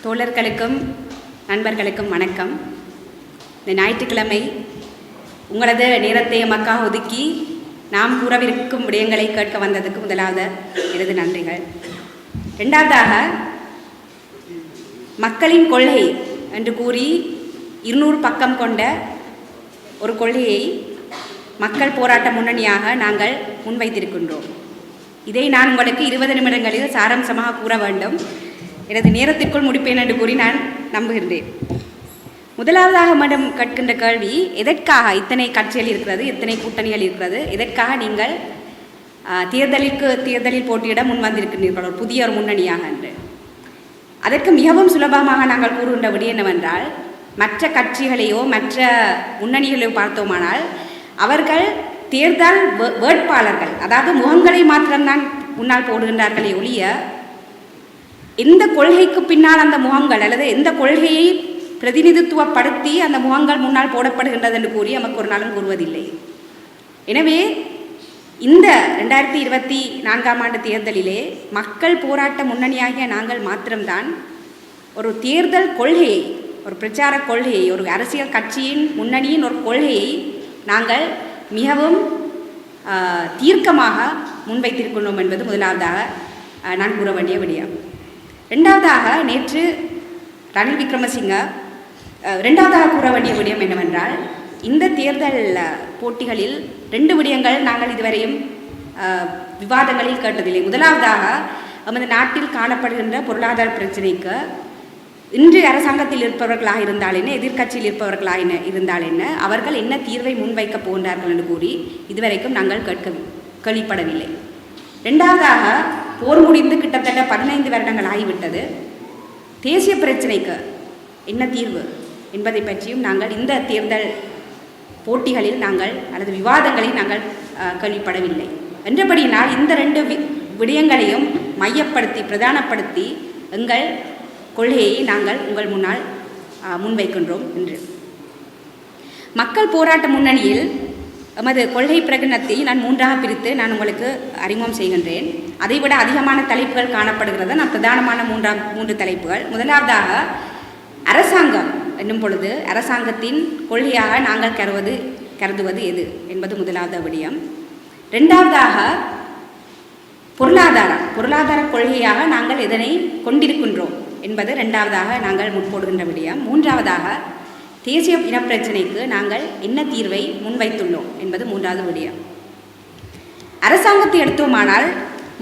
தோழர்களுக்கும் நண்பர்களுக்கும் வணக்கம். இந்த ஞாயிற்றுக்கிழமை உங்களது நேரத்தை எமக்காக ஒதுக்கி நாம் கூறவிருக்கும் விடயங்களை கேட்க வந்ததுக்கு முதலாவது எனது நன்றிகள். இரண்டாவதாக, மக்களின் கொள்கை என்று கூறி 200 பக்கம் கொண்ட ஒரு கொள்கையை மக்கள் போராட்ட முன்னணியாக நாங்கள் முன்வைத்திருக்கின்றோம். இதை நான் உங்களுக்கு 20 நிமிடங்களில் சாராம்சமாக கூற வேண்டும். எனது நேரத்திற்குள் முடிப்பேன் என்று கூறி நான் நம்புகின்றேன். முதலாவதாக மேடம் கேட்கின்ற கேள்வி, எதற்காக இத்தனை கட்சிகள் இருக்கிறது, இத்தனை கூட்டணிகள் இருக்கிறது, எதற்காக நீங்கள் தேர்தலில் போட்டியிட முன் வந்திருக்கின்றீர்கள் ஒரு புதிய ஒரு முன்னணியாக என்று. அதற்கு மிகவும் சுலபமாக நாங்கள் கூறுகின்ற விட என்னவென்றால், மற்ற கட்சிகளையோ மற்ற முன்னணிகளையோ பார்த்தோமானால் அவர்கள் தேர்தல் வேட்பாளர்கள், அதாவது முகங்களை மாத்திரம்தான் முன்னால் போடுகின்றார்களே ஒழிய எந்த கொள்கைக்கு பின்னால் அந்த முகங்கள் அல்லது எந்த கொள்கையை பிரதிநிதித்துவப்படுத்தி அந்த முகங்கள் முன்னால் போடப்படுகின்றது என்று கூறி நமக்கு ஒரு நாளும் கூறுவதில்லை. எனவே இந்த 2024ஆம் ஆண்டு தேர்தலிலே மக்கள் போராட்ட முன்னணியாகிய நாங்கள் மாத்திரம்தான் ஒரு தேர்தல் கொள்கையை, ஒரு பிரச்சார கொள்கையை, ஒரு அரசியல் கட்சியின் முன்னணியின் ஒரு கொள்கையை நாங்கள் மிகவும் தீர்க்கமாக முன்வைத்திருக்கணும் என்பது முதலாவதாக நான் கூற வேண்டிய விடயம். இரண்டாவதாக, நேற்று ரணில் விக்ரமசிங்க இரண்டாவதாக கூற வேண்டிய விடயம் என்னவென்றால், இந்த தேர்தல் போட்டிகளில் 2 விடயங்கள் நாங்கள் இதுவரையும் விவாதங்களில் கேட்டதில்லை. முதலாவதாக, நமது நாட்டில் காணப்படுகின்ற பொருளாதார பிரச்சனைக்கு இன்று அரசாங்கத்தில் இருப்பவர்களாக இருந்தால் என்ன, எதிர்க்கட்சியில் இருப்பவர்களாக இருந்தால் என்ன, அவர்கள் என்ன தீர்வை முன்வைக்கப் போகின்றார்கள் என்று கூறி இதுவரைக்கும் நாங்கள் கேள்விப்படவில்லை. இரண்டாவதாக, போர் முடிந்து கிட்டத்தட்ட 15 வருடங்கள் ஆகிவிட்டது. தேசிய பிரச்சினைக்கு என்ன தீர்வு என்பதை பற்றியும் நாங்கள் இந்த தேர்தல் போட்டிகளில் அல்லது விவாதங்களில் நாங்கள் கேள்விப்படவில்லை. என்றபடியினால் இந்த 2 விடயங்களையும் மையப்படுத்தி பிரதானப்படுத்தி எங்கள் கொள்கையை நாங்கள் உங்கள் முன்னால் முன்வைக்கின்றோம் என்று. மக்கள் போராட்ட முன்னணியில் எமது கொள்கை பிரகடனத்தை நான் 3ஆக பிரித்து நான் உங்களுக்கு அறிமுகம் செய்கின்றேன். அதைவிட அதிகமான தலைப்புகள் காணப்படுகிறது. நான் பிரதானமான 3 தலைப்புகள். முதலாவதாக, அரசாங்கம் என்னும் பொழுது அரசாங்கத்தின் கொள்கையாக நாங்கள் கருதுவது எது என்பது முதலாவது விடயம். இரண்டாவதாக, பொருளாதார கொள்கையாக நாங்கள் எதனை கொண்டிருக்கின்றோம் என்பது இரண்டாவதாக நாங்கள் முற்போடுகின்ற விடயம். மூன்றாவதாக, தேசிய இனப்பிரச்சினைக்கு நாங்கள் என்ன தீர்வை முன்வைத்துள்ளோம் என்பது 3வது விடயம். அரசாங்கத்தை எடுத்தோமானால்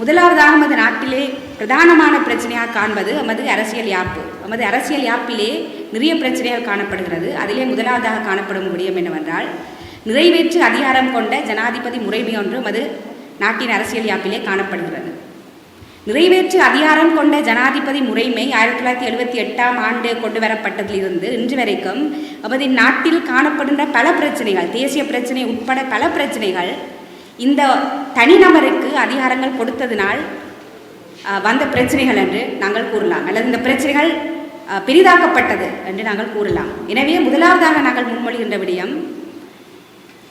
முதலாவதாக நமது நாட்டிலே பிரதானமான பிரச்சனையாக காண்பது நமது அரசியல் யாப்பு. நமது அரசியல் யாப்பிலே நிறைய பிரச்சனைகள் காணப்படுகிறது. அதிலே முதலாவதாக காணப்படும் விடயம் என்னவென்றால், நிறைவேற்று அதிகாரம் கொண்ட ஜனாதிபதி முறைமை ஒன்று நமது நாட்டின் அரசியல் யாப்பிலே காணப்படுகிறது. நிறைவேற்று அதிகாரம் கொண்ட ஜனாதிபதி முறைமை 1978ஆம் ஆண்டு கொண்டு வரப்பட்டதிலிருந்து இன்று வரைக்கும் நமது நாட்டில் காணப்படுகின்ற பல பிரச்சனைகள், தேசிய பிரச்சனை உட்பட பல பிரச்சனைகள் இந்த தனிநபருக்கு அதிகாரங்கள் கொடுத்ததினால் வந்த பிரச்சனைகள் என்று நாங்கள் கூறலாம், அல்லது இந்த பிரச்சனைகள் பெரிதாக்கப்பட்டது என்று நாங்கள் கூறலாம். எனவே முதலாவதாக நாங்கள் முன்மொழிகின்ற விடயம்,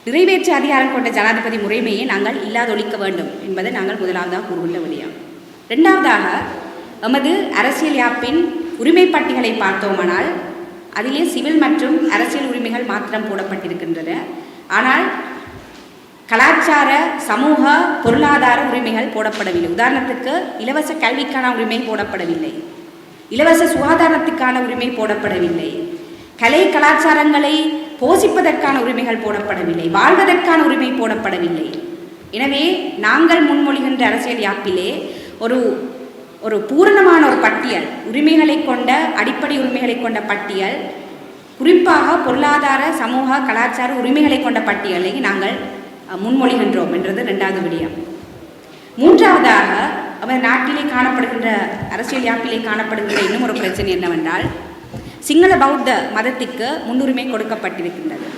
நிறைவேற்று அதிகாரம் கொண்ட ஜனாதிபதி முறைமையை நாங்கள் இல்லாதொழிக்க வேண்டும் என்பதை நாங்கள் முதலாவதாக கூறுகின்ற விடயம். இரண்டாவதாக, எமது அரசியல் யாப்பின் உரிமை பட்டியலை பார்த்தோமானால் அதிலே சிவில் மற்றும் அரசியல் உரிமைகள் மாத்திரம் போடப்பட்டிருக்கின்றன. ஆனால் கலாச்சார, சமூக, பொருளாதார உரிமைகள் போடப்படவில்லை. உதாரணத்துக்கு, இலவச கல்விக்கான உரிமை போடப்படவில்லை, இலவச சுகாதாரத்துக்கான உரிமை போடப்படவில்லை, கலை கலாச்சாரங்களை போஷிப்பதற்கான உரிமைகள் போடப்படவில்லை, வாழ்வதற்கான உரிமை போடப்படவில்லை. எனவே நாங்கள் முன்மொழிகின்ற அரசியல் யாப்பிலே ஒரு பூரணமான ஒரு பட்டியல், உரிமைகளை கொண்ட அடிப்படை உரிமைகளை கொண்ட பட்டியல், குறிப்பாக பொருளாதார, சமூக, கலாச்சார உரிமைகளை கொண்ட பட்டியலை நாங்கள் முன்மொழிகின்றோம் என்றது 2வது விடயம். மூன்றாவதாக, அவர் நாட்டிலே காணப்படுகின்ற அரசியல் யாப்பிலே காணப்படுகின்ற இன்னும் ஒரு பிரச்சனை என்னவென்றால், சிங்கள பௌத்த மதத்திற்கு முன்னுரிமை கொடுக்கப்பட்டிருக்கின்றது.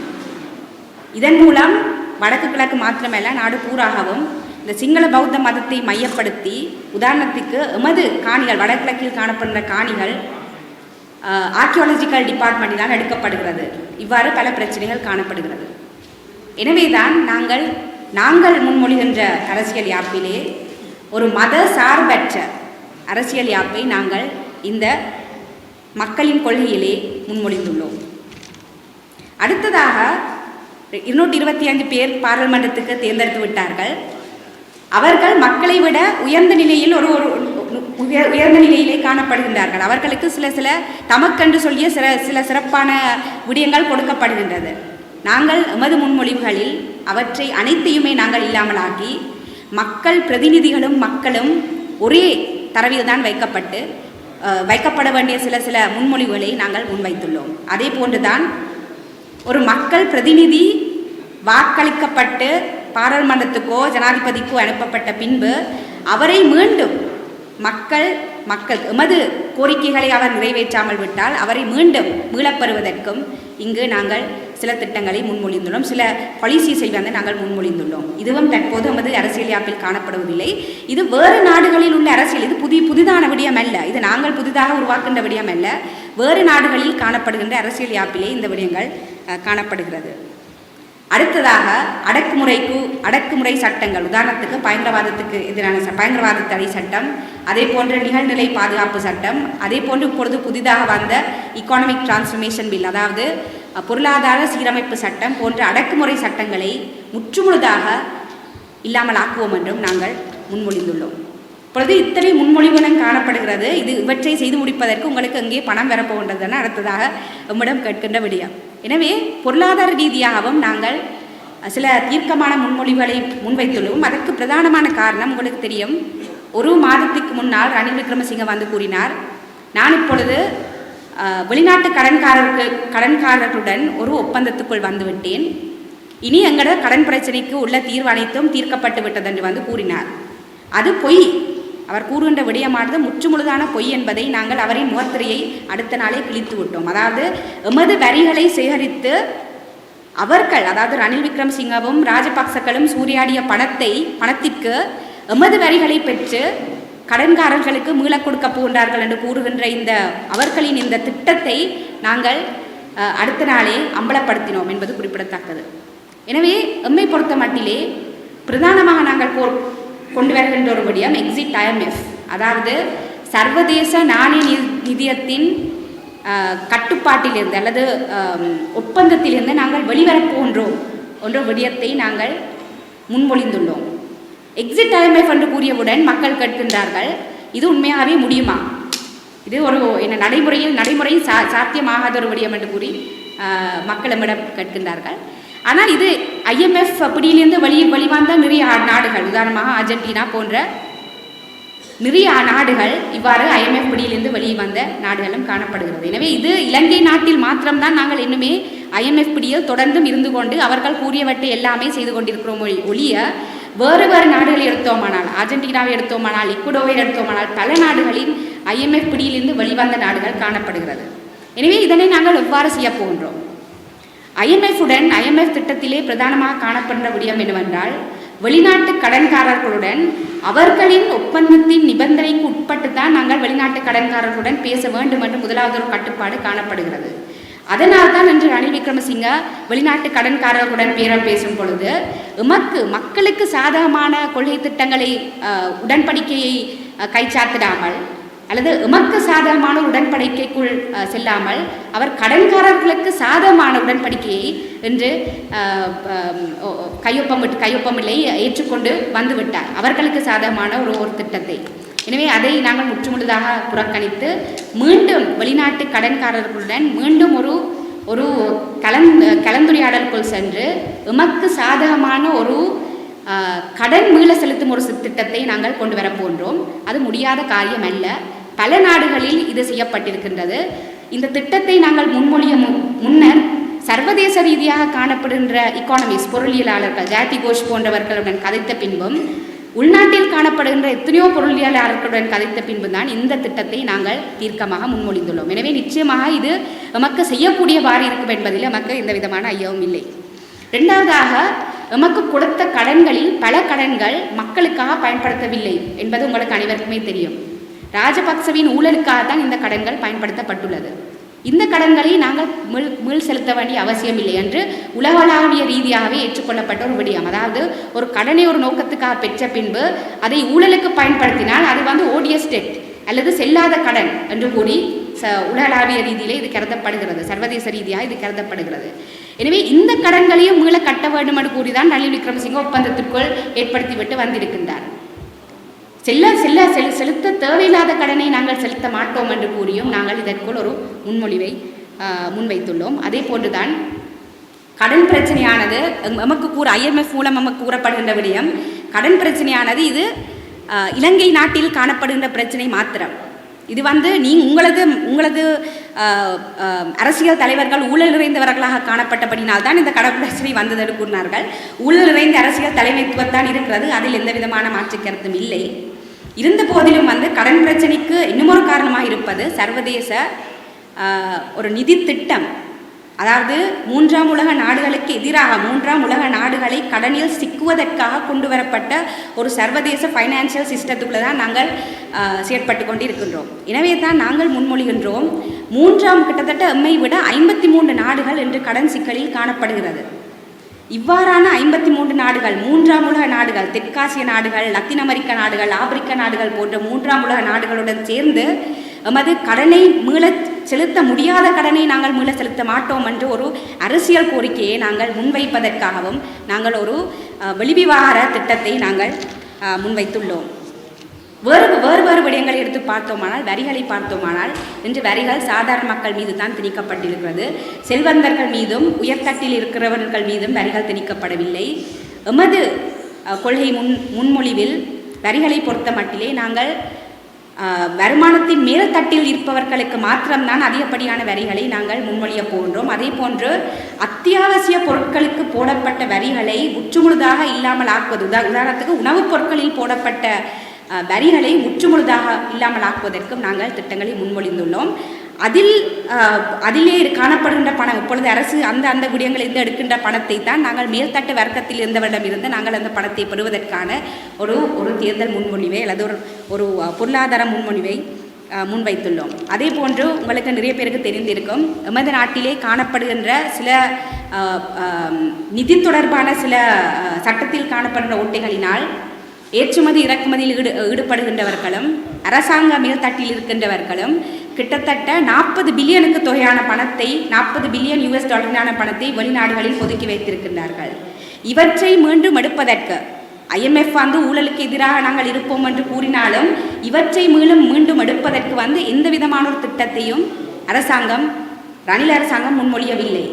இதன் மூலம் வடக்கு கிழக்கு மாத்திரமல்ல நாடு பூராகவும் இந்த சிங்கள பௌத்த மதத்தை மையப்படுத்தி, உதாரணத்துக்கு எமது காணிகள், வடகிழக்கில் காணப்படுகிற காணிகள் ஆர்கியாலஜிக்கல் டிபார்ட்மெண்ட்டினால் எடுக்கப்படுகிறது. இவ்வாறு பல பிரச்சனைகள் காணப்படுகிறது. எனவேதான் நாங்கள் முன்மொழிகின்ற அரசியல் யாப்பிலே ஒரு மத சார்பற்ற அரசியல் யாப்பை நாங்கள் இந்த மக்களின் கொள்கையிலே முன்மொழிந்துள்ளோம். அடுத்ததாக 225 பேர் பாராளுமன்றத்துக்கு தேர்ந்தெடுத்து விட்டார்கள். அவர்கள் மக்களை விட உயர்ந்த நிலையில் உயர்ந்த நிலையிலே காணப்படுகின்றார்கள். அவர்களுக்கு சில தமக்கென்று சொல்லிய சில சிறப்பான விடயங்கள் கொடுக்கப்படுகின்றது. நாங்கள் எமது முன்மொழிவுகளில் அவற்றை அனைத்தையுமே நாங்கள் இல்லாமலாக்கி மக்கள் பிரதிநிதிகளும் மக்களும் ஒரே தரவில் தான் வைக்கப்பட வேண்டிய சில முன்மொழிவுகளை நாங்கள் முன்வைத்துள்ளோம். அதே போன்றுதான் ஒரு மக்கள் பிரதிநிதி வாக்களிக்கப்பட்டு பாராளுமன்றத்துக்கோ ஜனாதிபதிக்கோ அனுப்பப்பட்ட பின்பு அவரை மீண்டும் மக்கள் எமது கோரிக்கைகளை அவர் நிறைவேற்றாமல் விட்டால் அவரை மீண்டும் மீளப்பெறுவதற்கும் இங்கு நாங்கள் சில திட்டங்களை முன்மொழிந்துள்ளோம். சில பாலிசிஸை நாங்கள் முன்மொழிந்துள்ளோம். இதுவும் தற்போது எமது அரசியல் யாப்பில் காணப்படுவதில்லை. இது வேறு நாடுகளில் உள்ள அரசியல், இது புதிதான விடயம் அல்ல. இது நாங்கள் புதிதாக உருவாக்கின்ற விடயம் அல்ல. வேறு நாடுகளில் காணப்படுகின்ற அரசியல் யாப்பிலே இந்த விடயங்கள் காணப்படுகிறது. அடுத்ததாக அடக்குமுறை சட்டங்கள், உதாரணத்துக்கு பயங்கரவாதத்துக்கு எதிரான பயங்கரவாத தடை சட்டம், அதே போன்ற நிகழ்நிலை பாதுகாப்பு சட்டம், அதே போன்று இப்பொழுது புதிதாக வந்த இக்கானமிக் டிரான்ஸ்ஃபர்மேஷன் பில், அதாவது பொருளாதார சீரமைப்பு சட்டம் போன்ற அடக்குமுறை சட்டங்களை முற்றுமுழுதாக இல்லாமல் ஆக்குவோம் என்றும் நாங்கள் முன்மொழிந்துள்ளோம். இப்பொழுது இத்தனை முன்மொழிவுகளும் காணப்படுகிறது. இவற்றை செய்து முடிப்பதற்கு உங்களுக்கு எங்கே பணம் வரப்போகின்றதுன்னு அடுத்ததாக நம்மிடம் கேட்கின்ற விடயம். எனவே பொருளாதார ரீதியாகவும் நாங்கள் சில தீர்க்கமான முன்மொழிவுகளை முன்வைத்துள்ளோம். அதற்கு பிரதானமான காரணம் உங்களுக்கு தெரியும். ஒரு மாதத்துக்கு முன்னால் ரணில் விக்ரமசிங்க வந்து கூறினார், நான் இப்பொழுது வெளிநாட்டு கடன்காரர்களுடன் ஒரு ஒப்பந்தத்துக்குள் வந்துவிட்டேன், இனி எங்களோட கடன் பிரச்சனைக்கு உள்ள தீர்வு அனைத்தும் தீர்க்கப்பட்டு விட்டது என்று வந்து கூறினார். அது பொய். அவர் கூறுகின்ற விடயமானது முற்றுமுழுதான பொய் என்பதை நாங்கள் அவரின் முகத்திரையை அடுத்த நாளே கிழித்து விட்டோம். அதாவது எமது வரிகளை சேகரித்து அவர்கள், அதாவது ரணில் விக்ரமசிங்கவும் ராஜபக்சக்களும் சூறையாடிய பணத்திற்கு எமது வரிகளை பெற்று கடன்காரர்களுக்கு மீளக் கொடுக்க போகின்றார்கள் என்று கூறுகின்ற அவர்களின் இந்த திட்டத்தை நாங்கள் அடுத்த நாளே அம்பலப்படுத்தினோம் என்பது குறிப்பிடத்தக்கது. எனவே எம்மை பொறுத்த மட்டிலே பிரதானமாக நாங்கள் கொண்டு வருகின்ற ஒரு விடயம் எக்ஸிட் IMF, அதாவது சர்வதேச நாணய நிதியத்தின் கட்டுப்பாட்டிலிருந்து அல்லது ஒப்பந்தத்திலிருந்து நாங்கள் வெளிவரப் போன்றோம் என்ற விடயத்தை நாங்கள் முன்மொழிந்துள்ளோம். எக்ஸிட் IMF என்று கூறியவுடன் மக்கள் கேட்கின்றார்கள், இது உண்மையாகவே முடியுமா? இது ஒரு நடைமுறையில் சாத்தியமாகாத ஒரு விடயம் என்று கூறி மக்களிடம் கேட்கின்றார்கள். ஆனால் இது IMF பிடியிலிருந்து வெளிவந்த நிறைய நாடுகள், உதாரணமாக அர்ஜென்டினா போன்ற நிறைய நாடுகள் இவ்வாறு IMF பிடியிலிருந்து வெளிவந்த நாடுகளும் காணப்படுகிறது. எனவே இது இலங்கை நாட்டில் மாத்திரம்தான் நாங்கள் இன்னுமே IMF பிடியில் தொடர்ந்தும் இருந்து கொண்டு அவர்கள் கூறியவற்றை எல்லாமே செய்து கொண்டிருக்கிறோம் ஒழிய வேறு நாடுகளை எடுத்தோமானால், அர்ஜென்டினாவை எடுத்தோமானால், இக்குடோவை எடுத்தோமானால் பல நாடுகளின் IMF பிடியிலிருந்து வெளிவந்த நாடுகள் காணப்படுகிறது. எனவே இதனை நாங்கள் எவ்வாறு செய்ய போகின்றோம்? IMF திட்டத்திலே பிரதானமாக காணப்படுற விடயம் என்னவென்றால், வெளிநாட்டு கடன்காரர்களுடன் அவர்களின் ஒப்பந்தத்தின் நிபந்தனைக்கு உட்பட்டு தான் நாங்கள் வெளிநாட்டு கடன்காரர்களுடன் பேச வேண்டும் என்று முதலாவது ஒரு கட்டுப்பாடு காணப்படுகிறது. அதனால் தான் இன்று ரணில் விக்ரமசிங்க வெளிநாட்டு கடன்காரர்களுடன் பேசும் பொழுது மக்களுக்கு சாதகமான கொள்கை திட்டங்களை உடன்படிக்கையை கைச்சாத்திடாமல் அல்லது எமக்கு சாதகமான உடன்படிக்கைக்குள் செல்லாமல் அவர் கடன்காரர்களுக்கு சாதகமான உடன்படிக்கையை என்று கையொப்பமில்லை ஏற்றுக்கொண்டு வந்துவிட்டார், அவர்களுக்கு சாதகமான ஒரு திட்டத்தை. எனவே அதை நாங்கள் முற்றுமுழுதாக புறக்கணித்து மீண்டும் வெளிநாட்டு கடன்காரர்களுடன் மீண்டும் ஒரு கலந்துரையாடலுக்குள் சென்று எமக்கு சாதகமான ஒரு கடன் மீள செலுத்தும் ஒரு திட்டத்தை நாங்கள் கொண்டு வர போன்றோம். அது முடியாத காரியம் அல்ல. பல நாடுகளில் இது செய்யப்பட்டிருக்கின்றது. இந்த திட்டத்தை நாங்கள் முன்மொழிய முன்னர் சர்வதேச ரீதியாக காணப்படுகின்ற இக்கானமிஸ்ட் பொருளியலாளர்கள் ஜாதி கோஷ் போன்றவர்களுடன் கதைத்த பின்பும் உள்நாட்டில் காணப்படுகின்ற எத்தனையோ பொருளியலாளர்களுடன் கதைத்த பின்பு தான் இந்த திட்டத்தை நாங்கள் தீர்க்கமாக முன்மொழிந்துள்ளோம். எனவே நிச்சயமாக இது நமக்கு செய்யக்கூடியவாறு இருக்கும் என்பதில் நமக்கு எந்த விதமான ஐயமும் இல்லை. இரண்டாவதாக, எமக்கு கொடுத்த கடன்களில் பல கடன்கள் மக்களுக்காக பயன்படுத்தவில்லை என்பது உங்களுக்கு அனைவருக்குமே தெரியும். ராஜபக்சவின் ஊழலுக்காகத்தான் இந்த கடன்கள் பயன்படுத்தப்பட்டுள்ளது. இந்த கடன்களை நாங்கள் மீள் செலுத்த வேண்டிய அவசியம் இல்லை என்று உலகளாவிய ரீதியாகவே ஏற்றுக்கொள்ளப்பட்ட ஒரு விடயம். அதாவது ஒரு கடனை ஒரு நோக்கத்துக்காக பெற்ற பின்பு அதை ஊழலுக்கு பயன்படுத்தினால் அது ஓடியஸ் டெட் அல்லது செல்லாத கடன் என்று கூறி உலகளாவிய ரீதியிலே இது கருதப்படுகிறது, சர்வதேச ரீதியாக இது கருதப்படுகிறது. எனவே இந்த கடன்களையும் மீள கட்ட வேண்டும் என்று கூறிதான் ரணில் விக்ரமசிங்க ஒப்பந்தத்திற்குள் ஏற்படுத்திவிட்டு வந்திருக்கின்றார். செலுத்த தேவையில்லாத கடனை நாங்கள் செலுத்த மாட்டோம் என்று கூறியும் நாங்கள் இதற்குள் ஒரு முன்மொழிவை முன்வைத்துள்ளோம். அதே போன்றுதான் கடன் பிரச்சனையானது நமக்கு IMF மூலம் நமக்கு கூறப்படுகின்ற விடயம், கடன் பிரச்சனையானது இது இலங்கை நாட்டில் காணப்படுகின்ற பிரச்சனை மாத்திரம். இது உங்களது அரசியல் தலைவர்கள் ஊழல் நிறைந்தவர்களாக காணப்பட்டபடினால்தான் இந்த கடன் பிரச்சனை வந்தது என்று கூறினார்கள். ஊழல் நிறைந்த அரசியல் தலைமைத்துவத்தான் இருக்கிறது, அதில் எந்த விதமான மாற்று கருத்தும் இல்லை. இருந்த போதிலும் கடன் பிரச்சனைக்கு இன்னுமொரு காரணமாக இருப்பது சர்வதேச ஒரு நிதி திட்டம். அதாவது 3ஆம் உலக நாடுகளுக்கு எதிராக 3ஆம் உலக நாடுகளை கடனில் சிக்குவதற்காக கொண்டு வரப்பட்ட ஒரு சர்வதேச ஃபைனான்சியல் சிஸ்டத்துக்குள்ளே தான் நாங்கள் செயற்பட்டு கொண்டு இருக்கின்றோம். எனவே தான் நாங்கள் முன்மொழிகின்றோம், கிட்டத்தட்ட எம்மை விட 53 நாடுகள் என்று கடன் சிக்கலில் காணப்படுகிறது. இவ்வாறான 53 நாடுகள், 3ஆம் உலக நாடுகள், தெற்காசிய நாடுகள், லத்தீன் அமெரிக்க நாடுகள், ஆப்பிரிக்க நாடுகள் போன்ற 3ஆம் உலக நாடுகளுடன் சேர்ந்து எமது கடனை மீள செலுத்த முடியாத கடனை நாங்கள் மீள செலுத்த மாட்டோம் என்று ஒரு அரசியல் கோரிக்கையை நாங்கள் முன்வைப்பதற்காகவும் நாங்கள் ஒரு வெளிவிவகார திட்டத்தை நாங்கள் முன்வைத்துள்ளோம். வேறு விடயங்களை எடுத்து பார்த்தோமானால், வரிகளை பார்த்தோமானால், இன்று வரிகள் சாதாரண மக்கள் மீது தான் திணிக்கப்பட்டிருக்கிறது. செல்வந்தர்கள் மீதும் உயர்தட்டில் இருக்கிறவர்கள் மீதும் வரிகள் திணிக்கப்படவில்லை. எமது கொள்கை முன்மொழிவில் வரிகளை பொறுத்த மட்டிலே நாங்கள் வருமானத்தின் மேல்தட்டில் இருப்பவர்களுக்கு மாத்திரம்தான் அதிகப்படியான வரிகளை நாங்கள் முன்மொழிய போகின்றோம். அதே போன்று அத்தியாவசிய பொருட்களுக்கு போடப்பட்ட வரிகளை முற்றுமுழுதாக இல்லாமல் ஆக்குவது, உதாரணத்துக்கு உணவுப் பொருட்களில் போடப்பட்ட வரிகளை முற்றுமுழுதாக இல்லாமல் ஆக்குவதற்கும் நாங்கள் திட்டங்களை முன்மொழிந்துள்ளோம். அதிலே காணப்படுகின்ற பணம், இப்பொழுது அரசு அந்த விடயங்களிலிருந்து எடுக்கின்ற பணத்தை தான் நாங்கள் மேல்தட்டு வர்க்கத்தில் இருந்தவரிடமிருந்து நாங்கள் அந்த பணத்தை பெறுவதற்கான ஒரு தேர்தல் முன்மொழிவை அல்லது ஒரு பொருளாதார முன்மொழிவை முன்வைத்துள்ளோம். அதே போன்று உங்களுக்கு நிறைய பேருக்கு தெரிந்திருக்கும், எமது நாட்டிலே காணப்படுகின்ற சில நிதி தொடர்பான சில சட்டத்தில் காணப்படுகின்ற ஓட்டைகளினால் ஏற்றுமதி இறக்குமதியில் ஈடுபடுகின்றவர்களும் அரசாங்க மேல்தட்டில் இருக்கின்றவர்களும் கிட்டத்தட்ட 40 பில்லியனுக்கு தொகையான பணத்தை, 40 பில்லியன் US பணத்தை வெளிநாடுகளில் ஒதுக்கி வைத்திருக்கின்றார்கள். இவற்றை மீண்டும் எடுப்பதற்கு IMF ஊழலுக்கு எதிராக நாங்கள் இருப்போம் என்று கூறினாலும் இவற்றை மீண்டும் எடுப்பதற்கு எந்த விதமான ஒரு திட்டத்தையும் ரணில் அரசாங்கம் முன்மொழியவில்லை.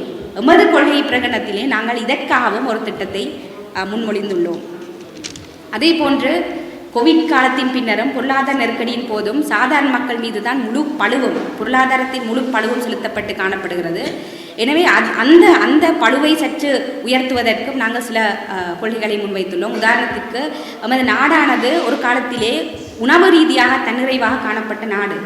எமது கொள்கை பிரகடனத்திலே நாங்கள் இதற்காகவும் ஒரு திட்டத்தை முன்மொழிந்துள்ளோம். அதே போன்று கோவிட் காலத்தின் பின்னரும் பொருளாதார நெருக்கடியின் போதும் சாதாரண மக்கள் மீது தான் பொருளாதாரத்தின் முழு பழுவும் செலுத்தப்பட்டு காணப்படுகிறது. எனவே அந்த பழுவை சற்று உயர்த்துவதற்கும் நாங்கள் சில கொள்கைகளை முன்வைத்துள்ளோம். உதாரணத்துக்கு நமது நாடானது ஒரு காலத்திலே உணவு ரீதியாக தன்னிறைவாக காணப்பட்ட நாடு.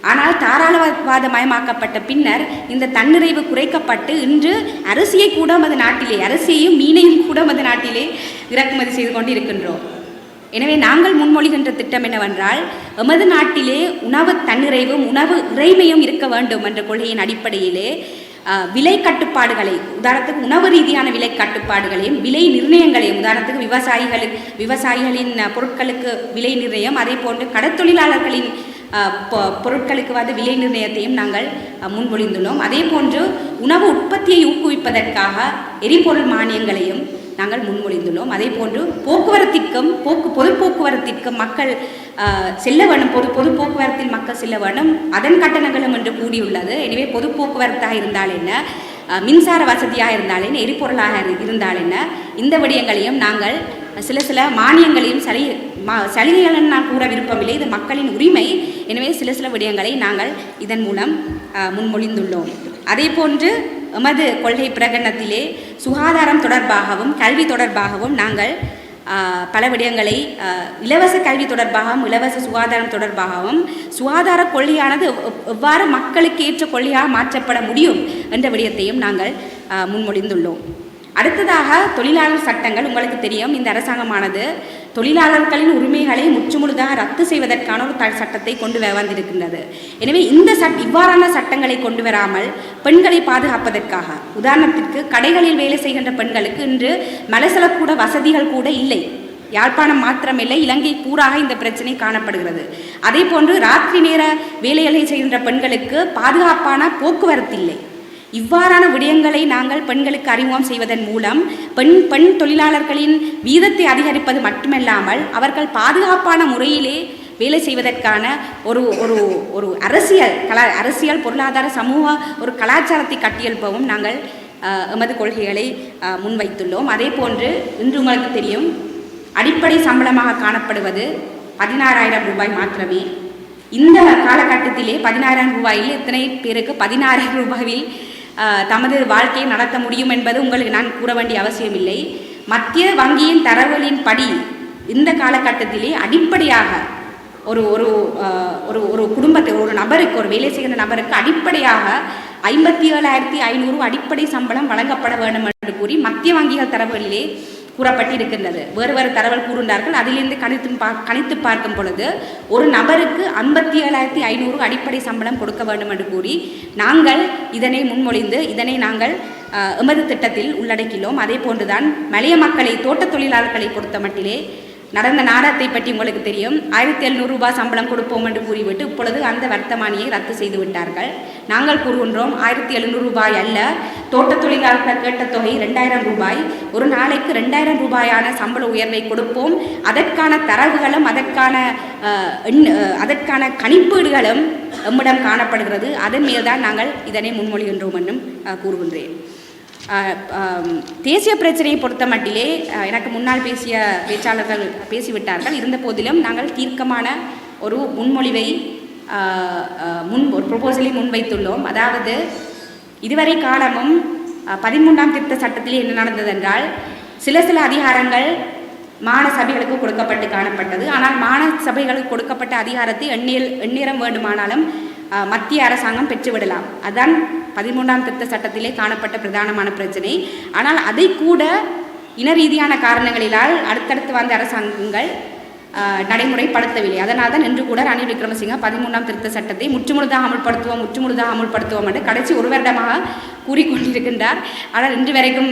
ஆனால் தாராளவாத மயமாக்கப்பட்ட பின்னர் இந்த தன்னிறைவு குறைக்கப்பட்டு இன்று அரிசியை கூட நமது நாட்டிலே, அரிசியையும் மீனையும் கூட நமது நாட்டிலே இறக்குமதி செய்து கொண்டு இருக்கின்றோம். எனவே நாங்கள் முன்மொழிகின்ற திட்டம் என்னவென்றால், எமது நாட்டிலே உணவு தன்னிறைவும் உணவு இறைமையும் இருக்க வேண்டும் என்ற கொள்கையின் அடிப்படையிலே விலை கட்டுப்பாடுகளை, உதாரணத்துக்கு உணவு ரீதியான விலை கட்டுப்பாடுகளையும் விலை நிர்ணயங்களையும், உதாரணத்துக்கு விவசாயிகளின் பொருட்களுக்கு விலை நிர்ணயம், அதே போன்று கடற்தொழிலாளர்களின் பொருட்களுக்கு விலை நிர்ணயத்தையும் நாங்கள் முன்மொழிந்துள்ளோம். அதே போன்று உணவு உற்பத்தியை ஊக்குவிப்பதற்காக எரிபொருள் மானியங்களையும் நாங்கள் முன்மொழிந்துள்ளோம். அதே போன்று பொது போக்குவரத்திற்கும் மக்கள் செல்ல வேண்டும், பொது போக்குவரத்தில் மக்கள் செல்ல வேண்டும், அதன் கட்டணங்களும் என்று கூடியுள்ளது. எனவே பொது போக்குவரத்தாக இருந்தால் என்ன, மின்சார வசதியாக இருந்தால் என்ன, எரிபொருளாக இருந்தால் என்ன, இந்த விடயங்களையும் நாங்கள் சில மானியங்களையும் சலுகைகள் நான் கூற விருப்பமில்லை, இது மக்களின் உரிமை. எனவே சில விடயங்களை நாங்கள் இதன் மூலம் முன்மொழிந்துள்ளோம். அதே போன்று எமது கொள்கை பிரகடனத்திலே சுகாதாரம் தொடர்பாகவும் கல்வி தொடர்பாகவும் நாங்கள் பல விடயங்களை, இலவச கல்வி தொடர்பாகவும் இலவச சுகாதாரம் தொடர்பாகவும் சுகாதார கொள்கையானது எவ்வாறு மக்களுக்கு ஏற்ற கொள்கையாக மாற்றப்பட முடியும் என்ற விடயத்தையும் நாங்கள் முன்மொழிந்துள்ளோம். அடுத்ததாக தொழிலாளர் சட்டங்கள். உங்களுக்கு தெரியும், இந்த அரசாங்கமானது தொழிலாளர்களின் உரிமைகளை முற்றுமுழுதாக ரத்து செய்வதற்கான ஒரு சட்டத்தை கொண்டு வந்திருக்கின்றது. எனவே இவ்வாறான சட்டங்களை கொண்டு வராமல் பெண்களை பாதுகாப்பதற்காக, உதாரணத்திற்கு கடைகளில் வேலை செய்கின்ற பெண்களுக்கு இன்று மலசலக்கூட வசதிகள் கூட இல்லை. யாழ்ப்பாணம் மாத்திரமில்லை, இலங்கை பூராக இந்த பிரச்சனை காணப்படுகிறது. அதே போன்று ராத்திரி நேர வேலைகளை செய்கின்ற பெண்களுக்கு பாதுகாப்பான போக்குவரத்து இல்லை. இவ்வாறான விடயங்களை நாங்கள் பெண்களுக்கு அறிமுகம் செய்வதன் மூலம் பெண் தொழிலாளர்களின் வீதத்தை அதிகரிப்பது மட்டுமல்லாமல் அவர்கள் பாதுகாப்பான முறையிலே வேலை செய்வதற்கான ஒரு ஒரு ஒரு அரசியல் பொருளாதார சமூக ஒரு கலாச்சாரத்தை கட்டியெழுப்பவும் நாங்கள் எமது கொள்கைகளை முன்வைத்துள்ளோம். அதே போன்று இன்று உங்களுக்கு தெரியும், அடிப்படை சம்பளமாக காணப்படுவது 16,000 ரூபாய் மாத்திரமே. இந்த காலகட்டத்திலே 16,000 ரூபாயில் எத்தனை பேருக்கு 16,000 ரூபாயில் தமது வாழ்க்கையை நடத்த முடியும் என்பது உங்களுக்கு நான் கூற வேண்டிய அவசியமில்லை. மத்திய வங்கியின் தரவுகளின் படி இந்த காலகட்டத்திலே அடிப்படையாக ஒரு ஒரு ஒரு ஒரு குடும்பத்தை ஒரு நபருக்கு, ஒரு வேலை செய்கிற நபருக்கு அடிப்படையாக 57,500 அடிப்படை சம்பளம் வழங்கப்பட வேண்டும் என்று கூறி மத்திய வங்கிகள் தரவுகளிலே கூறப்பட்டிருக்கின்றது. வேறு தரவுகள் கூறுகின்றார்கள். அதிலிருந்து கணித்து பார்க்கும் பொழுது ஒரு நபருக்கு 57,500 அடிப்படை சம்பளம் கொடுக்க வேண்டும் என்று கூறி நாங்கள் இதனை முன்மொழிந்து இதனை நாங்கள் எமது திட்டத்தில் உள்ளடக்கினோம். அதே போன்றுதான் மலைய மக்களை, தோட்ட தொழிலாளர்களை பொறுத்த மட்டிலே நடந்த நாடகத்தை பற்றி உங்களுக்கு தெரியும். 1,700 ரூபாய் சம்பளம் கொடுப்போம் என்று கூறிவிட்டு இப்பொழுது அந்த வர்த்தமானியை ரத்து செய்து விட்டார்கள். நாங்கள் கூறுகின்றோம் 1,700 ரூபாய் அல்ல, தோட்ட தொழிலாளர்கள் கேட்ட தொகை 2,000 ரூபாய். ஒரு நாளைக்கு 2,000 ரூபாயான சம்பள உயர்வை கொடுப்போம். அதற்கான தரவுகளும் அதற்கான கணிப்பீடுகளும் எம்மிடம் காணப்படுகிறது. அதன் மீதுதான் நாங்கள் இதனை முன்மொழிகின்றோம் என்றும் கூறுகின்றேன். தேசிய பிரச்சனையை பொறுத்த மட்டிலே எனக்கு முன்னால் பேசிய பேச்சாளர்கள் பேசிவிட்டார்கள். இருந்த போதிலும் நாங்கள் தீர்க்கமான ஒரு முன்மொழிவை ஒரு ப்ரொபோசலை முன்வைத்துள்ளோம். அதாவது இதுவரை காலமும் 13ஆம் திருத்த சட்டத்திலே என்ன நடந்ததென்றால் சில அதிகாரங்கள் மாகாண சபைகளுக்கு கொடுக்கப்பட்டு காணப்பட்டது. ஆனால் மாகாண சபைகளுக்கு கொடுக்கப்பட்ட அதிகாரத்தை எந்நேரம் வேண்டுமானாலும் மத்திய அரசாங்கம் பெற்றுவிடலாம். அதுதான் 13ஆம் திருத்த சட்டத்திலே காணப்பட்ட பிரதானமான பிரச்சனை. ஆனால் அதை கூட இன ரீதியான காரணங்களினால் அடுத்தடுத்து வந்த அரசாங்கங்கள் நடைமுறைப்படுத்தவில்லை. அதனால் தான் இன்று கூட ரணில் விக்ரமசிங்க 13ஆம் திருத்த சட்டத்தை முற்றுமுழுதாக அமுல்படுத்துவோம் என்று கடைசி ஒரு வருடமாக கூறிக்கொண்டிருக்கின்றார். ஆனால் இன்று வரைக்கும்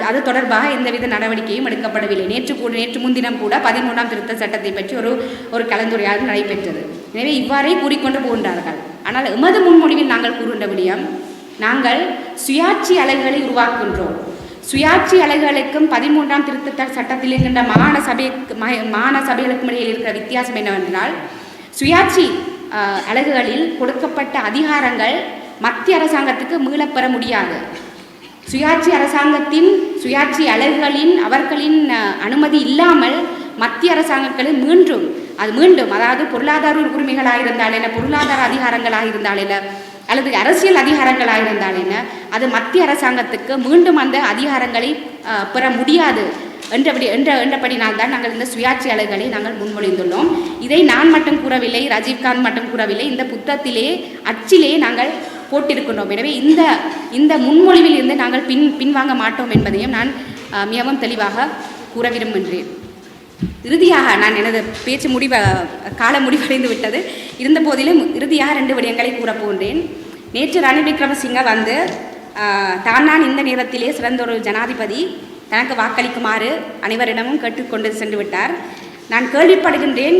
அது தொடர்பாக எந்தவித நடவடிக்கையும் எடுக்கப்படவில்லை. நேற்று முன்தினம் கூட 13ஆம் திருத்த சட்டத்தை பற்றி ஒரு கலந்துரையாடல் நடைபெற்றது. எனவே இவ்வாறே கூறிக்கொண்டு போகின்றார்கள். ஆனால் எமது முன்மொழிவில் நாங்கள் கூறுகின்ற விடயம், நாங்கள் சுயாட்சி அலகுகளை உருவாக்குகின்றோம். சுயாட்சி அலகுகளுக்கும் 13ஆம் திருத்த சட்டத்தில் இருக்கின்ற மாகாண சபைகளுக்கும் இடையில் இருக்கிற வித்தியாசம் என்னவென்றால், சுயாட்சி அலகுகளில் கொடுக்கப்பட்ட அதிகாரங்கள் மத்திய அரசாங்கத்துக்கு மீளப்பெற முடியாது. சுயாட்சி அலகுகளின் அவர்களின் அனுமதி இல்லாமல் மத்திய அரசாங்கங்களில் மீண்டும் அதாவது பொருளாதார உரிமைகளாக இருந்தால் என்ன, பொருளாதார அதிகாரங்களாக இருந்தால் என்ன, அல்லது அரசியல் அதிகாரங்களாக இருந்தால் என்ன, அது மத்திய அரசாங்கத்துக்கு மீண்டும் அந்த அதிகாரங்களை பெற முடியாது என்றபடினால் தான் நாங்கள் இந்த சுயாட்சி அலகுகளை நாங்கள் முன்மொழிந்துள்ளோம். இதை நான் மட்டும் கூறவில்லை, ரஜீவ்காந்த் மட்டும் கூறவில்லை, இந்த புத்தகத்திலே அச்சிலே நாங்கள் போட்டிருக்கின்றோம். எனவே இந்த முன்மொழிவில் இருந்து நாங்கள் பின்வாங்க மாட்டோம் என்பதையும் நான் மிகவும் தெளிவாக கூற விரும்புகின்றேன். இறுதியாக நான் எனது பேச்சு கால முடிவடைந்து விட்டது. இருந்த போதிலும் இறுதியாக 2 விடயங்களை கூறப்போகின்றேன். நேற்று ரணில் விக்ரமசிங்க நான் இந்த நேரத்திலே சிறந்த ஒரு ஜனாதிபதி, தனக்கு வாக்களிக்குமாறு அனைவரிடமும் கேட்டுக்கொண்டு சென்று விட்டார். நான் கேள்விப்படுகின்றேன்,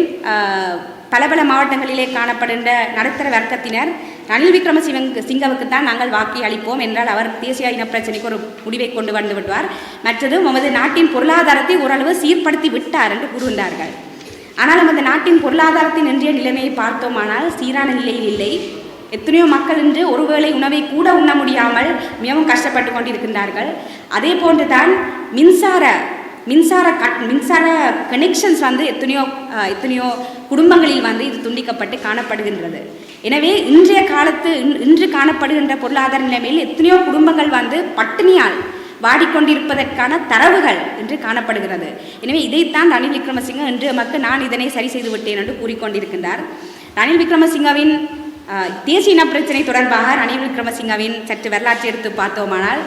பல மாவட்டங்களிலே காணப்படுகின்ற நடுத்தர வர்க்கத்தினர் ரணில் விக்ரமசிங்கவுக்கு தான் நாங்கள் வாக்கை அளிப்போம் என்றால் அவர் தேசிய இன பிரச்சனைக்கு ஒரு முடிவை கொண்டு வந்து விடுவார், மற்றது நமது நாட்டின் பொருளாதாரத்தை ஓரளவு சீர்படுத்தி விட்டார் என்று கூறுகின்றார்கள். ஆனால் நமது நாட்டின் பொருளாதாரத்தின் இன்றைய நிலைமையை பார்த்தோமானால் சீரான நிலையில் இல்லை. எத்தனையோ மக்கள் இன்று ஒருவேளை உணவை கூட உண்ண முடியாமல் மிகவும் கஷ்டப்பட்டு கொண்டிருக்கின்றார்கள். அதே போன்று தான் மின்சார கனெக்ஷன்ஸ் எத்தனையோ குடும்பங்களில் இது துண்டிக்கப்பட்டு காணப்படுகின்றது. எனவே இன்று காணப்படுகின்ற பொருளாதார நிலைமையில் எத்தனையோ குடும்பங்கள் பட்டினியால் வாடிக்கொண்டிருப்பதற்கான தரவுகள் இன்று காணப்படுகிறது. எனவே இதைத்தான் ரணில் விக்ரமசிங்க இன்று நான் இதனை சரி செய்து விட்டேன் என்று கூறிக்கொண்டிருக்கின்றார். ரணில் விக்ரமசிங்கவின் தேசிய இன பிரச்சனை தொடர்பாக ரணில் விக்ரமசிங்கவின் சற்று வரலாற்றை எடுத்து பார்த்தோமானால்,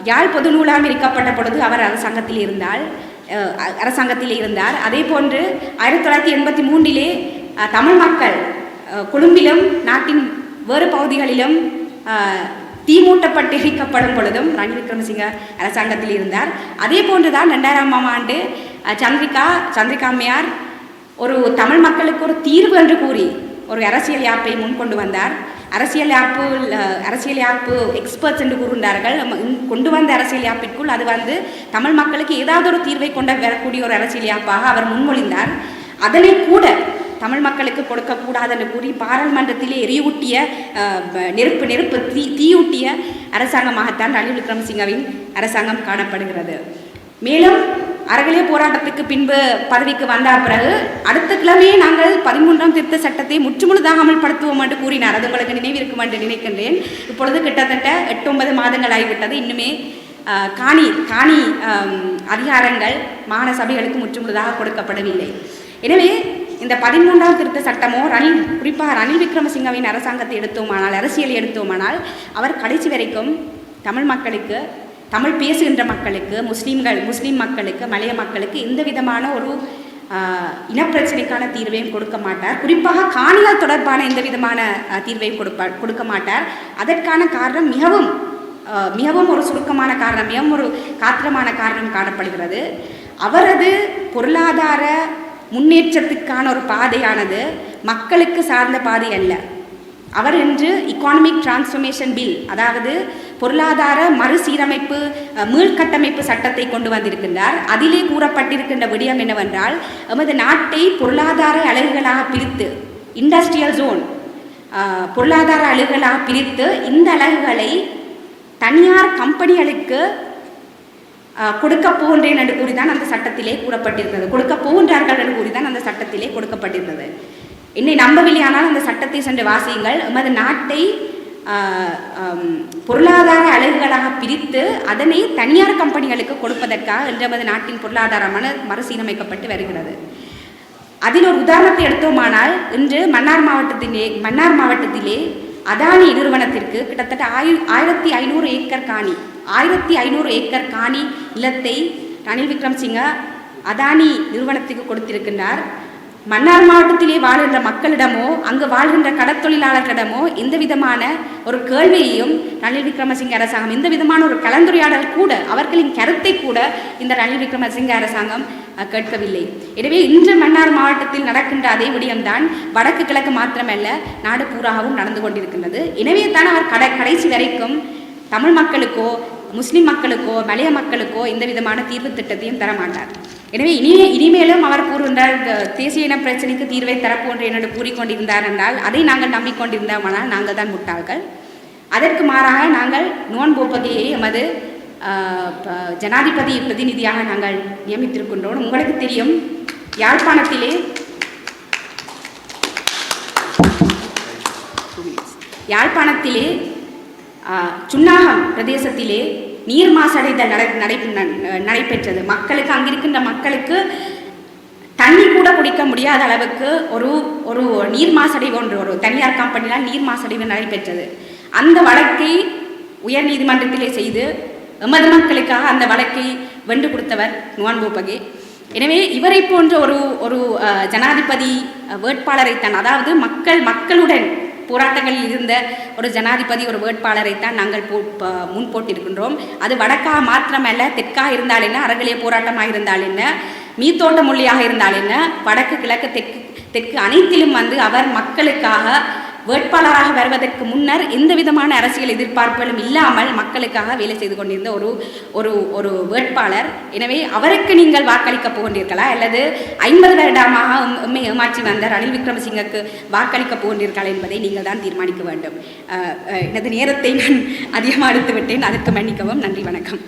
யாழ் பொது நூலகம் இருக்கப்பட்ட பொழுது அவர் அரசாங்கத்தில் இருந்தார். அதே போன்று 1983 தமிழ் மக்கள் கொழும்பிலும் நாட்டின் வேறு பகுதிகளிலும் தீமூட்டப்பட்டு எரிக்கப்படும் பொழுதும் ரணில் விக்ரமசிங்க அரசாங்கத்தில் இருந்தார். அதே போன்றுதான் 2000ஆம் ஆண்டு சந்திரிகா அம்மையார் ஒரு தமிழ் மக்களுக்கு ஒரு தீர்வு என்று கூறி ஒரு அரசியல் யாப்பை முன்கொண்டு வந்தார். அரசியல் யாப்பு எக்ஸ்பர்ட்ஸ் என்று கூறுகின்றார்கள். கொண்டு வந்த அரசியல் யாப்பிற்குள் அது தமிழ் மக்களுக்கு ஏதாவது ஒரு தீர்வை கொண்டு வரக்கூடிய ஒரு அரசியல் யாப்பாக அவர் முன்மொழிந்தார். அதனை கூட தமிழ் மக்களுக்கு கொடுக்கக்கூடாது என்று கூறி பாராளுமன்றத்திலே எரியூட்டிய நெருப்பு தீயூட்டிய அரசாங்கமாகத்தான் ரணில் விக்ரமசிங்கவின் அரசாங்கம் காணப்படுகிறது. மேலும் அறகலைய போராட்டத்துக்கு பின்பு பதவிக்கு வந்தார் பிறகு அடுத்த கிழமையே நாங்கள் 13ஆம் திருத்த சட்டத்தை முற்றுமுழுதாக அமல்படுத்துவோம் என்று கூறினார். அது உங்களுக்கு நினைவிருக்கும் என்று நினைக்கின்றேன். இப்பொழுது கிட்டத்தட்ட 8-9 மாதங்கள் ஆகிவிட்டது. இன்னுமே காணி அதிகாரங்கள் மாகாண சபைகளுக்கு முற்றுமுழுதாக கொடுக்கப்படவில்லை. எனவே இந்த 13ஆம் திருத்த சட்டமோ குறிப்பாக ரணில் விக்ரமசிங்கவின் அரசாங்கத்தை எடுத்தோமானால், அரசியலை எடுத்தோமானால், அவர் கடைசி வரைக்கும் தமிழ் மக்களுக்கு, தமிழ் பேசுகின்ற மக்களுக்கு, முஸ்லீம் மக்களுக்கு, மலைய மக்களுக்கு எந்த விதமான ஒரு இனப்பிரச்சனைக்கான தீர்வையும் கொடுக்க மாட்டார். குறிப்பாக காணிகள் தொடர்பான எந்த விதமான தீர்வையும் கொடுக்க மாட்டார். அதற்கான காரணம் மிகவும் ஒரு சுருக்கமான காரணம், மிகவும் ஒரு காத்திரமான காரணம் காணப்படுகிறது. அவரது பொருளாதார முன்னேற்றத்துக்கான ஒரு பாதையானது மக்களுக்கு சார்ந்த பாதை அல்ல. அவர் இன்று எக்கானமிக் டிரான்ஸ்ஃபர்மேஷன் பில், அதாவது பொருளாதார மறுசீரமைப்பு மீள்கட்டமைப்பு சட்டத்தை கொண்டு வந்திருக்கின்றார். அதிலே கூறப்பட்டிருக்கின்ற விடயம் என்னவென்றால், எமது நாட்டை பொருளாதார அலகுகளாக பிரித்து, இண்டஸ்ட்ரியல் ஜோன் பொருளாதார அலகுகளாக பிரித்து இந்த அலகுகளை தனியார் கம்பெனிகளுக்கு கொடுக்க போகின்றேன் என்று கூறிதான் அந்த சட்டத்திலே கூறப்பட்டிருக்கிறது. கொடுக்க போகின்றார்கள் என்று கூறிதான் அந்த சட்டத்திலே கொடுக்கப்பட்டிருந்தது. என்னை நம்பவில்லையானால் அந்த சட்டத்தை சென்று வாசியுங்கள். எமது நாட்டை பொருளாதார அலகுகளாக பிரித்து அதனை தனியார் கம்பெனிகளுக்கு கொடுப்பதற்காக இன்று எமது நாட்டின் பொருளாதார மறுசீரமைக்கப்பட்டு வருகிறது. அதில் ஒரு உதாரணத்தை எடுத்தோமானால், இன்று மன்னார் மாவட்டத்திலே அதானி நிறுவனத்திற்கு கிட்டத்தட்ட 1500 ஏக்கர் காணி நிலத்தை ரணில் விக்ரமசிங்க அதானி நிறுவனத்துக்கு கொடுத்திருக்கின்றார். மன்னார் மாவட்டத்திலே வாழ்கின்ற மக்களிடமோ அங்கு வாழ்கின்ற கடற்தொழிலாளர்களிடமோ எந்த விதமான ஒரு கேள்வியையும் ரணில் விக்ரமசிங்க அரசாங்கம், எந்த விதமான ஒரு கலந்துரையாடல் கூட, அவர்களின் கருத்தை கூட இந்த ரணில் விக்ரமசிங்க அரசாங்கம் கேட்கவில்லை. எனவே இன்று மன்னார் மாவட்டத்தில் நடக்கின்ற அதே விடயம்தான் வடக்கு கிழக்கு மாத்திரமல்ல நாடு பூராகவும் நடந்து கொண்டிருக்கின்றது. எனவே தான் அவர் கடைசி வரைக்கும் தமிழ் மக்களுக்கோ முஸ்லிம் மக்களுக்கோ மலைய மக்களுக்கோ எந்த விதமான தீர்வு திட்டத்தையும் தரமாட்டார். எனவே இனிமேலும் அவர் கூறுகின்றார் தேசிய இன பிரச்சனைக்கு தீர்வை தரப்போன்றேன் என்று கூறிக்கொண்டிருந்தார் என்றால் அதை நாங்கள் நம்பிக்கொண்டிருந்தோமானால் நாங்கள் தான் முட்டாள்கள். அதற்கு மாறாக நாங்கள் நோன் போப்பகையை எமது ஜனாதிபதி பிரதிநிதியாக நாங்கள் நியமித்திருக்கின்றோம். உங்களுக்கு தெரியும், யாழ்ப்பாணத்திலே சுன்னாகம் பிரதேசத்திலே நீர் மாசடைதல் நடைபெற்றது. மக்களுக்கு, அங்கிருக்கின்ற மக்களுக்கு தண்ணி கூட குடிக்க முடியாத அளவுக்கு ஒரு நீர் மாசடைவு ஒன்று, ஒரு தனியார் கம்பெனியால் நீர் மாசடைவு நடைபெற்றது. அந்த வழக்கை உயர் நீதிமன்றத்திலே செய்து எமது மக்களுக்காக அந்த வழக்கை வென்று கொடுத்தவர் நுவான் போப்பகே. எனவே இவரை போன்ற ஒரு ஜனாதிபதி வேட்பாளரைத்தான், அதாவது மக்களுடன் போராட்டங்களில் இருந்த ஒரு ஜனாதிபதி, ஒரு வேட்பாளரைத்தான் நாங்கள் முன் போட்டிருக்கின்றோம். அது வடக்காக மாத்திரமல்ல, தெற்காக இருந்தால் என்ன, அறகலைய போராட்டமாக இருந்தால் என்ன, மீத்தோட்ட மொழியாக இருந்தால் என்ன, வடக்கு கிழக்கு தெற்கு அனைத்திலும் அவர் மக்களுக்காக வேட்பாளராக வருவதற்கு முன்னர் எந்த விதமான அரசியல் எதிர்பார்ப்புகளும் இல்லாமல் மக்களுக்காக வேலை செய்து கொண்டிருந்த ஒரு வேட்பாளர். எனவே அவருக்கு நீங்கள் வாக்களிக்கப் போகின்றீர்களா அல்லது 50 வருடமாக உண்மை ஏமாற்றி வந்த ரணில் விக்ரமசிங்கக்கு வாக்களிக்கப் போகின்றீர்கள் என்பதை நீங்கள் தான் தீர்மானிக்க வேண்டும். எனது நேரத்தை நான் அதிகமாக எடுத்து விட்டேன், அதற்கு மன்னிக்கவும். நன்றி, வணக்கம்.